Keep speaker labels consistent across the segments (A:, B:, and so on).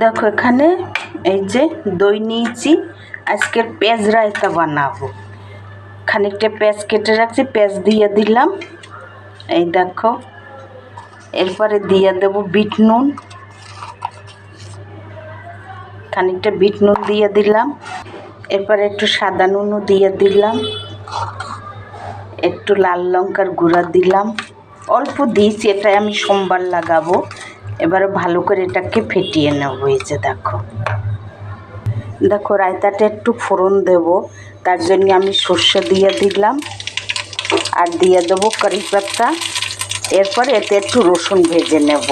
A: দেখো এখানে এই যে দই নিয়েছি, আজকের পেঁয়াজ রায়তা বানাবো। খানিকটা পেঁয়াজ কেটে রাখছি, পেঁয়াজ দিয়ে দিলাম। এই দেখো, এরপরে দিয়ে দেব বিট নুন, খানিকটা বিট নুন দিয়ে দিলাম। এরপরে একটু সাদা নুনও দিয়ে দিলাম, একটু লাল লঙ্কার গুঁড়া দিলাম, অল্প দিয়েছি, এটা আমি সোমবার লাগাবো। এবারে ভালো করে এটাকে ফেটিয়ে নেবো। এই যে দেখো, দেখো রায়তাটা একটু ফোড়ন দেব, তার জন্য আমি সর্ষে দিয়ে দিলাম আর দিয়ে দেবো কারি পাতা। এরপরে এতে একটু রসুন ভেজে নেব,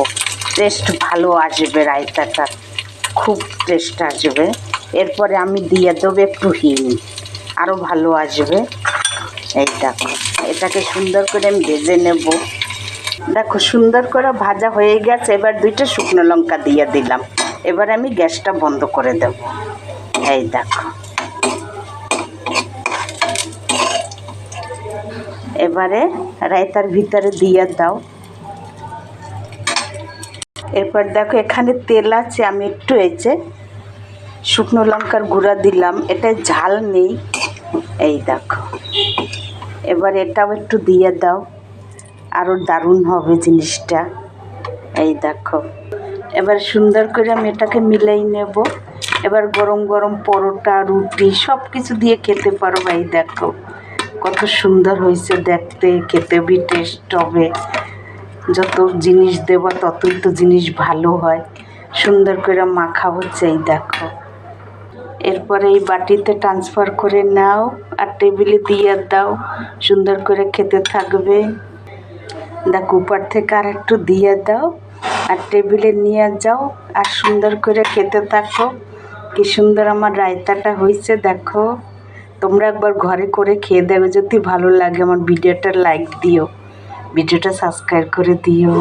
A: টেস্ট ভালো আসবে, রায়তাটা খুব টেস্ট আসবে। এরপরে আমি দিয়ে দেবো একটু হিং, আরও ভালো আসবে। এই দেখো, এটাকে সুন্দর করে আমি ভেজে নেব। দেখো সুন্দর করে ভাজা হয়ে গেছে, এবার 2টা শুকনো লঙ্কা দিয়ে দিলাম। এবার আমি গ্যাসটা বন্ধ করে দেব। এই দেখো, এবারে রায়তার ভিতরে দিয়ে দাও। এরপর দেখো এখানে তেল আছে, আমি একটু এসে শুকনো লঙ্কার গুঁড়া দিলাম, এটা ঝাল নেই। এই দেখো, এবার এটাও একটু দিয়ে দাও, আরও দারুণ হবে জিনিসটা। এই দেখো, এবার সুন্দর করে আমি এটাকে মিলাই নেব। এবার গরম গরম পরোটা, রুটি সব কিছু দিয়ে খেতে পারো। এই দেখো কত সুন্দর হয়েছে দেখতে, খেতে বি টেস্ট হবে। যত জিনিস দেবো ততই তো জিনিস ভালো হয়। সুন্দর করে মাখা হচ্ছে। এই দেখো, এরপরে এই বাটিতে ট্রান্সফার করে নাও আর টেবিলে দিয়ে দাও, সুন্দর করে খেতে থাকবে। দেখো উপর থেকে আর একটু দিয়ে দাও আর টেবিলে নিয়ে যাও আর সুন্দর করে খেতে থাকো। কি সুন্দর আমার রায়তাটা হয়েছে দেখো। তোমরা একবার ঘরে করে খেয়ে দেবে, যদি ভালো লাগে আমার ভিডিওটা লাইক দিও, ভিডিওটা সাবস্ক্রাইব করে দিও।